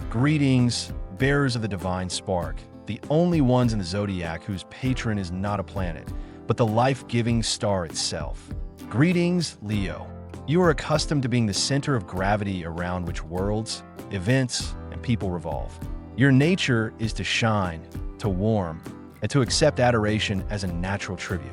Greetings, bearers of the divine spark, the only ones in the Zodiac whose patron is not a planet, but the life-giving star itself. Greetings, Leo. You are accustomed to being the center of gravity around which worlds, events, and people revolve. Your nature is to shine, to warm, and to accept adoration as a natural tribute.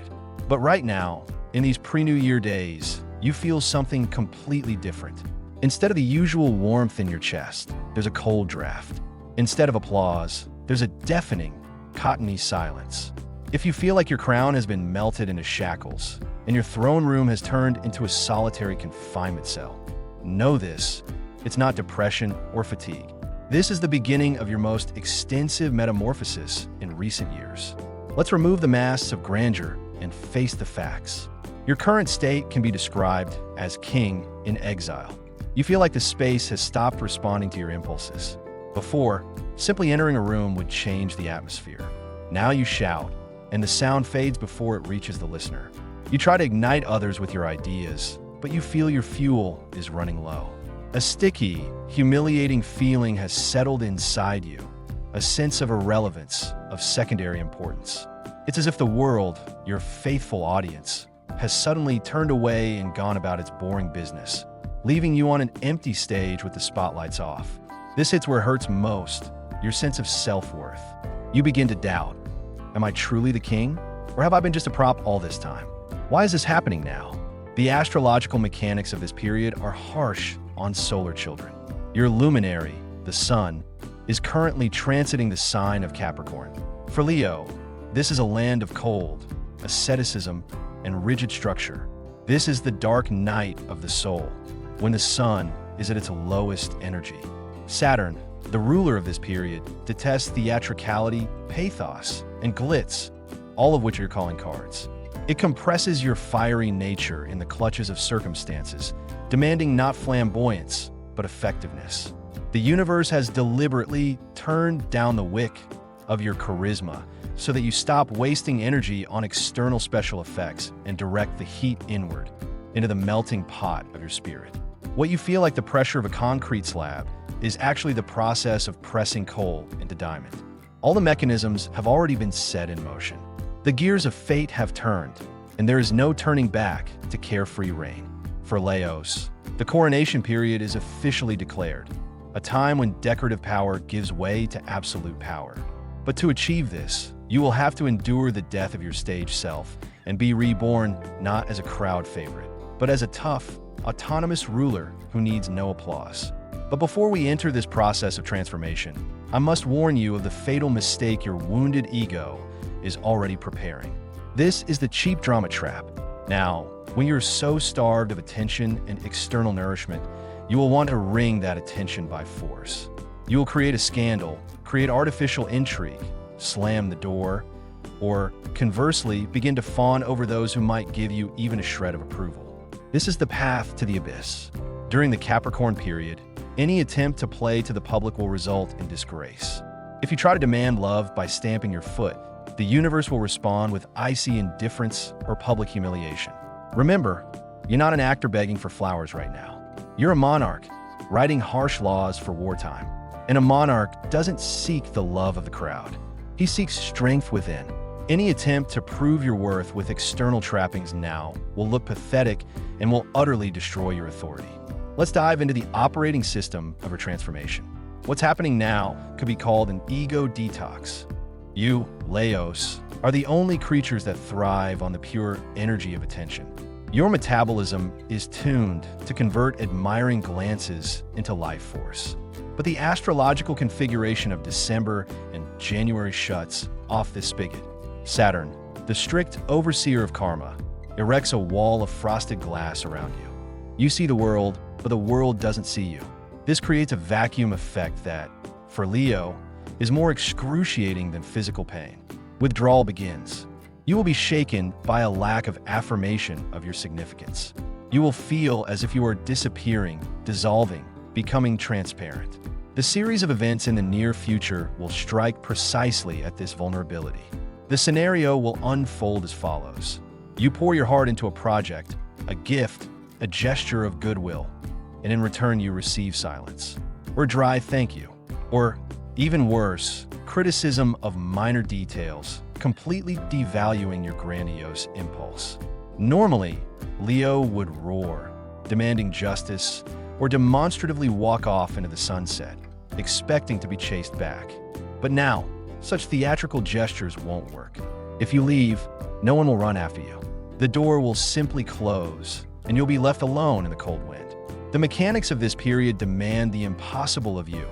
But right now, in these pre-New Year days, you feel something completely different. Instead of the usual warmth in your chest, there's a cold draft. Instead of applause, there's a deafening, cottony silence. If you feel like your crown has been melted into shackles, and your throne room has turned into a solitary confinement cell, know this: it's not depression or fatigue. This is the beginning of your most extensive metamorphosis in recent years. Let's remove the masks of grandeur and face the facts. Your current state can be described as king in exile. You feel like the space has stopped responding to your impulses. Before, simply entering a room would change the atmosphere. Now you shout, and the sound fades before it reaches the listener. You try to ignite others with your ideas, but you feel your fuel is running low. A sticky, humiliating feeling has settled inside you, a sense of irrelevance, of secondary importance. It's as if the world, your faithful audience, has suddenly turned away and gone about its boring business, leaving you on an empty stage with the spotlights off. This hits where it hurts most, your sense of self-worth. You begin to doubt, am I truly the king? Or have I been just a prop all this time? Why is this happening now? The astrological mechanics of this period are harsh on solar children. Your luminary, the sun, is currently transiting the sign of Capricorn. For Leo, this is a land of cold, asceticism, and rigid structure. This is the dark night of the soul, when the sun is at its lowest energy. Saturn, the ruler of this period, detests theatricality, pathos, and glitz, all of which you're calling cards. It compresses your fiery nature in the clutches of circumstances, demanding not flamboyance, but effectiveness. The universe has deliberately turned down the wick of your charisma so that you stop wasting energy on external special effects and direct the heat inward into the melting pot of your spirit. What you feel like the pressure of a concrete slab is actually the process of pressing coal into diamond. All the mechanisms have already been set in motion. The gears of fate have turned, and there is no turning back to carefree reign. For Leos, the coronation period is officially declared, a time when decorative power gives way to absolute power. But to achieve this, you will have to endure the death of your stage self and be reborn not as a crowd favorite, but as a tough, autonomous ruler who needs no applause. But before we enter this process of transformation, I must warn you of the fatal mistake your wounded ego is already preparing. This is the cheap drama trap. Now, when you're so starved of attention and external nourishment, you will want to wring that attention by force. You will create a scandal, create artificial intrigue, slam the door, or conversely, begin to fawn over those who might give you even a shred of approval. This is the path to the abyss. During the Capricorn period, any attempt to play to the public will result in disgrace. If you try to demand love by stamping your foot, the universe will respond with icy indifference or public humiliation. Remember, you're not an actor begging for flowers right now. You're a monarch, writing harsh laws for wartime. And a monarch doesn't seek the love of the crowd. He seeks strength within. Any attempt to prove your worth with external trappings now will look pathetic and will utterly destroy your authority. Let's dive into the operating system of your transformation. What's happening now could be called an ego detox. You, Leos, are the only creatures that thrive on the pure energy of attention. Your metabolism is tuned to convert admiring glances into life force. But the astrological configuration of December and January shuts off this spigot. Saturn, the strict overseer of karma, erects a wall of frosted glass around you. You see the world, but the world doesn't see you. This creates a vacuum effect that, for Leo, is more excruciating than physical pain. Withdrawal begins. You will be shaken by a lack of affirmation of your significance. You will feel as if you are disappearing, dissolving, becoming transparent. The series of events in the near future will strike precisely at this vulnerability. The scenario will unfold as follows. You pour your heart into a project, a gift, a gesture of goodwill, and in return you receive silence, or dry thank you. Or, even worse, criticism of minor details, completely devaluing your grandiose impulse. Normally, Leo would roar, demanding justice, or demonstratively walk off into the sunset, expecting to be chased back. But now, such theatrical gestures won't work. If you leave, no one will run after you. The door will simply close, and you'll be left alone in the cold wind. The mechanics of this period demand the impossible of you.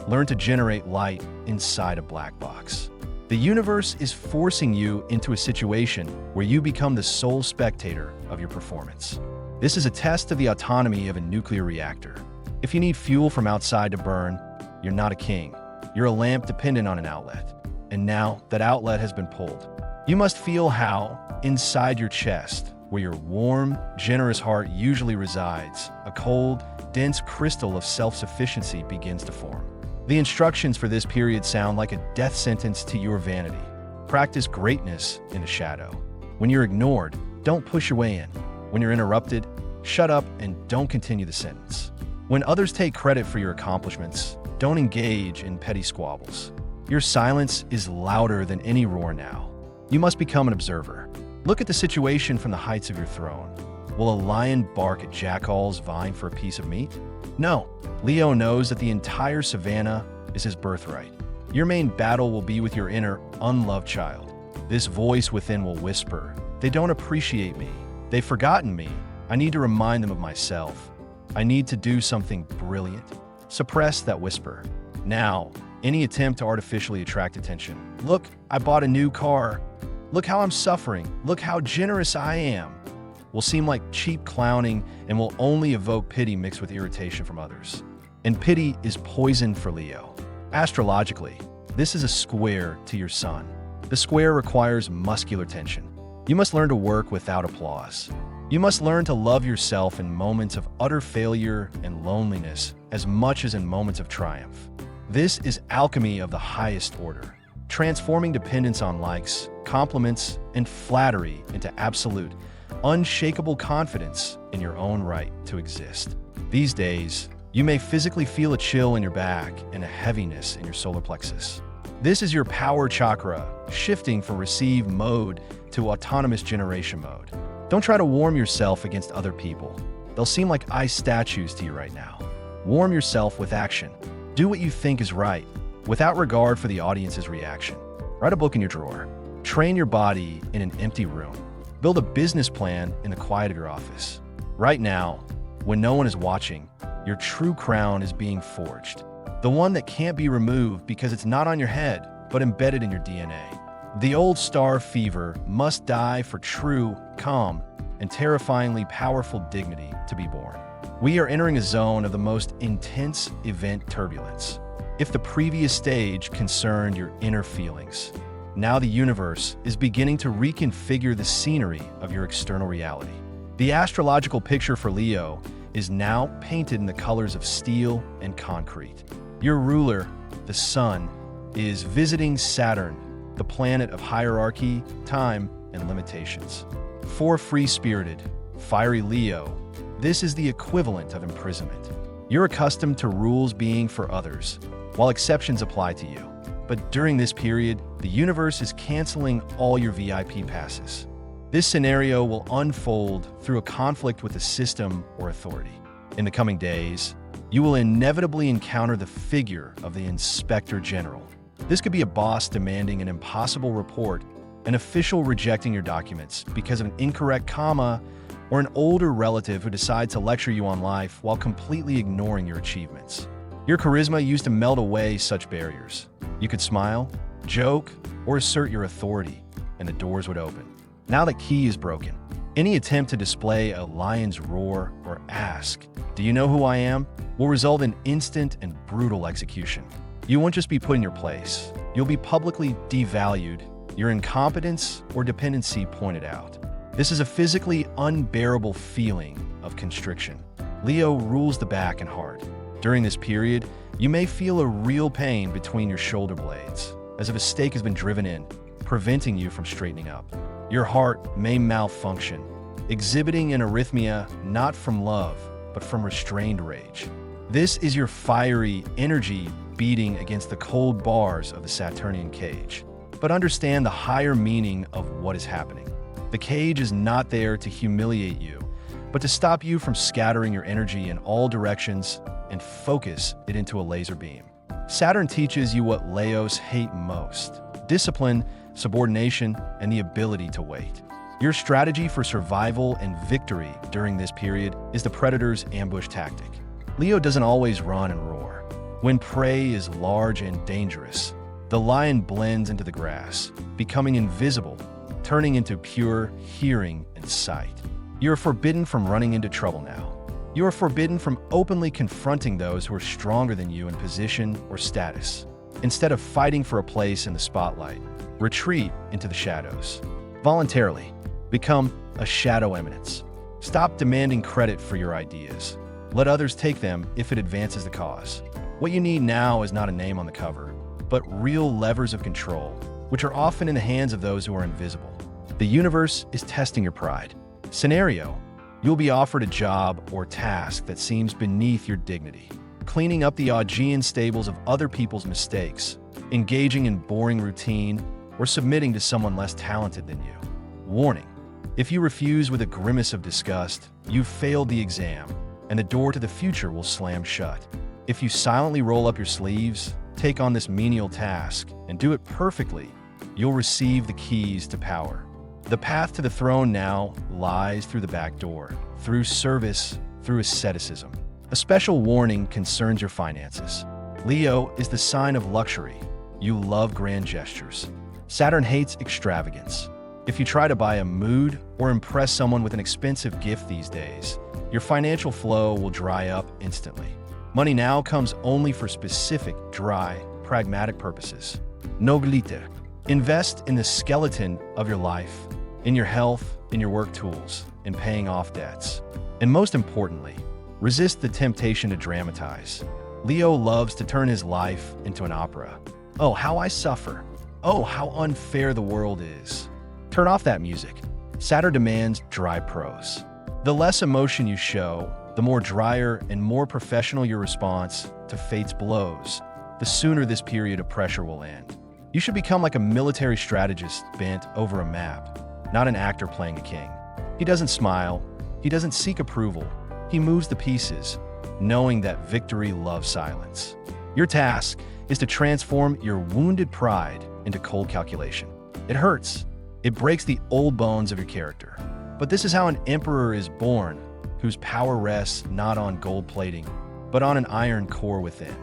Learn to generate light inside a black box. The universe is forcing you into a situation where you become the sole spectator of your performance. This is a test of the autonomy of a nuclear reactor. If you need fuel from outside to burn, you're not a king. You're a lamp dependent on an outlet. And now that outlet has been pulled. You must feel how, inside your chest, where your warm, generous heart usually resides, a cold, dense crystal of self-sufficiency begins to form. The instructions for this period sound like a death sentence to your vanity. Practice greatness in the shadow. When you're ignored, don't push your way in. When you're interrupted, shut up and don't continue the sentence. When others take credit for your accomplishments, don't engage in petty squabbles. Your silence is louder than any roar now. You must become an observer. Look at the situation from the heights of your throne. Will a lion bark at jackals vying for a piece of meat? No. Leo knows that the entire savannah is his birthright. Your main battle will be with your inner, unloved child. This voice within will whisper, "They don't appreciate me. They've forgotten me. I need to remind them of myself. I need to do something brilliant." Suppress that whisper. Now, any attempt to artificially attract attention. Look, I bought a new car. Look how I'm suffering. Look how generous I am. Will seem like cheap clowning and will only evoke pity mixed with irritation from others. And pity is poison for Leo. Astrologically, this is a square to your sun. The square requires muscular tension. You must learn to work without applause. You must learn to love yourself in moments of utter failure and loneliness as much as in moments of triumph. This is alchemy of the highest order, transforming dependence on likes, compliments, and flattery into absolute, unshakable confidence in your own right to exist. These days, you may physically feel a chill in your back and a heaviness in your solar plexus. This is your power chakra shifting from receive mode to autonomous generation mode. Don't try to warm yourself against other people. They'll seem like ice statues to you right now. Warm yourself with action. Do what you think is right, without regard for the audience's reaction. Write a book in your drawer. Train your body in an empty room. Build a business plan in the quiet of your office. Right now, when no one is watching, your true crown is being forged. The one that can't be removed because it's not on your head, but embedded in your DNA. The old star fever must die for true, calm, and terrifyingly powerful dignity to be born. We are entering a zone of the most intense event turbulence. If the previous stage concerned your inner feelings, now the universe is beginning to reconfigure the scenery of your external reality. The astrological picture for Leo is now painted in the colors of steel and concrete. Your ruler, the sun, is visiting Saturn, the planet of hierarchy, time, and limitations. For free-spirited, fiery Leo, this is the equivalent of imprisonment. You're accustomed to rules being for others, while exceptions apply to you. But during this period, the universe is canceling all your VIP passes. This scenario will unfold through a conflict with a system or authority. In the coming days, you will inevitably encounter the figure of the Inspector General. This could be a boss demanding an impossible report, an official rejecting your documents because of an incorrect comma, or an older relative who decides to lecture you on life while completely ignoring your achievements. Your charisma used to melt away such barriers. You could smile, joke, or assert your authority, and the doors would open. Now the key is broken. Any attempt to display a lion's roar or ask, "Do you know who I am?" will result in instant and brutal execution. You won't just be put in your place. You'll be publicly devalued, your incompetence or dependency pointed out. This is a physically unbearable feeling of constriction. Leo rules the back and heart. During this period, you may feel a real pain between your shoulder blades, as if a stake has been driven in, preventing you from straightening up. Your heart may malfunction, exhibiting an arrhythmia not from love, but from restrained rage. This is your fiery energy beating against the cold bars of the Saturnian cage. But understand the higher meaning of what is happening. The cage is not there to humiliate you, but to stop you from scattering your energy in all directions and focus it into a laser beam. Saturn teaches you what Leos hate most: discipline, subordination, and the ability to wait. Your strategy for survival and victory during this period is the predator's ambush tactic. Leo doesn't always run and roar. When prey is large and dangerous, the lion blends into the grass, becoming invisible, turning into pure hearing and sight. You are forbidden from running into trouble now. You are forbidden from openly confronting those who are stronger than you in position or status. Instead of fighting for a place in the spotlight, retreat into the shadows. Voluntarily, become a shadow eminence. Stop demanding credit for your ideas. Let others take them if it advances the cause. What you need now is not a name on the cover, but real levers of control, which are often in the hands of those who are invisible. The universe is testing your pride. Scenario: you'll be offered a job or task that seems beneath your dignity. Cleaning up the Augean stables of other people's mistakes, engaging in boring routine, or submitting to someone less talented than you. Warning: if you refuse with a grimace of disgust, you've failed the exam, and the door to the future will slam shut. If you silently roll up your sleeves, take on this menial task, and do it perfectly, you'll receive the keys to power. The path to the throne now lies through the back door, through service, through asceticism. A special warning concerns your finances. Leo is the sign of luxury. You love grand gestures. Saturn hates extravagance. If you try to buy a mood or impress someone with an expensive gift these days, your financial flow will dry up instantly. Money now comes only for specific, dry, pragmatic purposes. No glitter. Invest in the skeleton of your life, in your health, in your work tools, in paying off debts. And most importantly, resist the temptation to dramatize. Leo loves to turn his life into an opera. Oh, how I suffer. Oh, how unfair the world is. Turn off that music. Saturn demands dry prose. The less emotion you show, the more drier and more professional your response to fate's blows, the sooner this period of pressure will end. You should become like a military strategist bent over a map, not an actor playing a king. He doesn't smile. He doesn't seek approval. He moves the pieces, knowing that victory loves silence. Your task is to transform your wounded pride into cold calculation. It hurts. It breaks the old bones of your character. But this is how an emperor is born, whose power rests not on gold plating, but on an iron core within.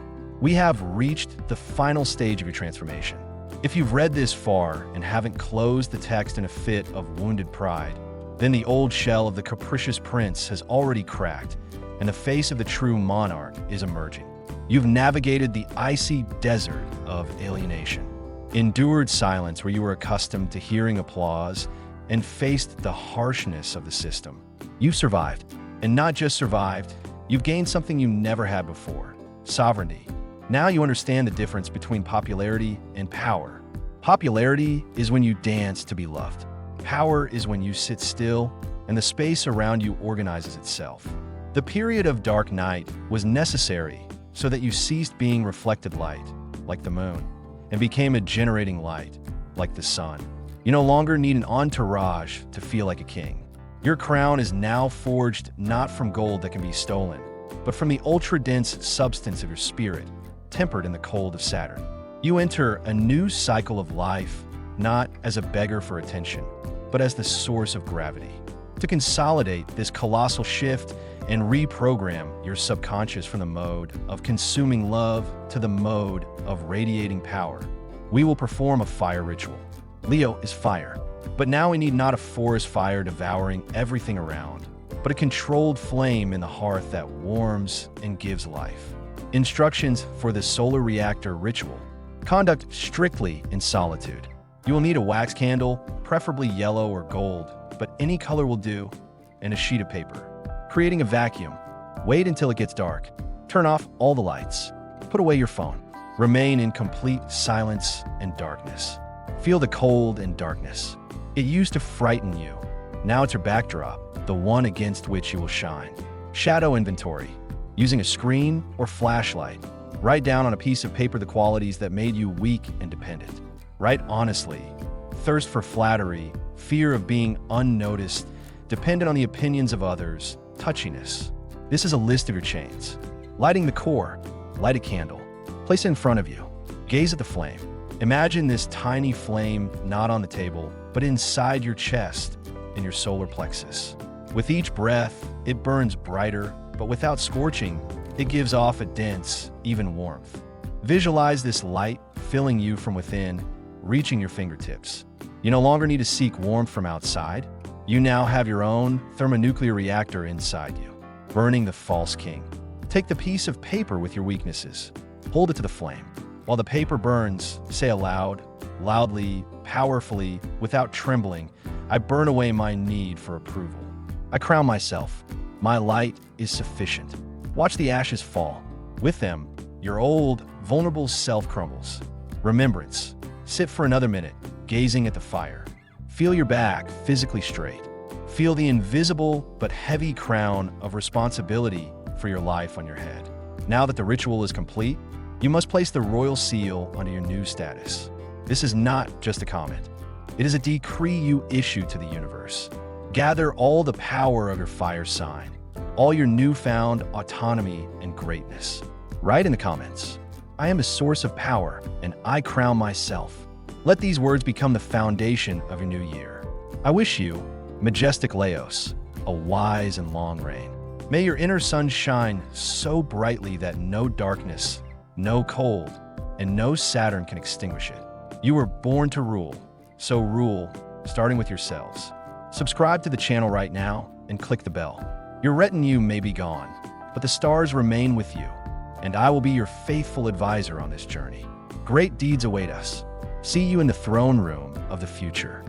We have reached the final stage of your transformation. If you've read this far and haven't closed the text in a fit of wounded pride, then the old shell of the capricious prince has already cracked, and the face of the true monarch is emerging. You've navigated the icy desert of alienation, endured silence where you were accustomed to hearing applause, and faced the harshness of the system. You've survived, and not just survived, you've gained something you never had before: sovereignty. Now you understand the difference between popularity and power. Popularity is when you dance to be loved. Power is when you sit still and the space around you organizes itself. The period of dark night was necessary so that you ceased being reflected light, like the moon, and became a generating light, like the sun. You no longer need an entourage to feel like a king. Your crown is now forged not from gold that can be stolen, but from the ultra-dense substance of your spirit, tempered in the cold of Saturn. You enter a new cycle of life, not as a beggar for attention, but as the source of gravity. To consolidate this colossal shift and reprogram your subconscious from the mode of consuming love to the mode of radiating power, we will perform a fire ritual. Leo is fire, but now we need not a forest fire devouring everything around, but a controlled flame in the hearth that warms and gives life. Instructions for the solar reactor ritual. Conduct strictly in solitude. You will need a wax candle, preferably yellow or gold, but any color will do, and a sheet of paper. Creating a vacuum. Wait until it gets dark. Turn off all the lights. Put away your phone. Remain in complete silence and darkness. Feel the cold and darkness. It used to frighten you. Now it's your backdrop, the one against which you will shine. Shadow inventory. Using a screen or flashlight, Write down on a piece of paper the qualities that made you weak and dependent. Write honestly. Thirst for flattery, fear of being unnoticed, dependent on the opinions of others, touchiness. This is a list of your chains. Lighting the core. Light a candle. Place it in front of you. Gaze at the flame. Imagine this tiny flame not on the table, but inside your chest, in your solar plexus. With each breath, it burns brighter, but without scorching, it gives off a dense, even warmth. Visualize this light filling you from within, reaching your fingertips. You no longer need to seek warmth from outside. You now have your own thermonuclear reactor inside you, burning the false king. Take the piece of paper with your weaknesses. Hold it to the flame. While the paper burns, say aloud, loudly, powerfully, without trembling, I burn away my need for approval. I crown myself. My light is sufficient. Watch the ashes fall. With them, your old, vulnerable self crumbles. Remembrance. Sit for another minute, gazing at the fire. Feel your back physically straight. Feel the invisible but heavy crown of responsibility for your life on your head. Now that the ritual is complete, you must place the royal seal onto your new status. This is not just a comment. It is a decree you issue to the universe. Gather all the power of your fire sign, all your newfound autonomy and greatness. Write in the comments, I am a source of power and I crown myself. Let these words become the foundation of your new year. I wish you, majestic Leos, a wise and long reign. May your inner sun shine so brightly that no darkness, no cold, and no Saturn can extinguish it. You were born to rule, so rule, starting with yourselves. Subscribe to the channel right now and click the bell. Your retinue may be gone, but the stars remain with you, and I will be your faithful advisor on this journey. Great deeds await us. See you in the throne room of the future.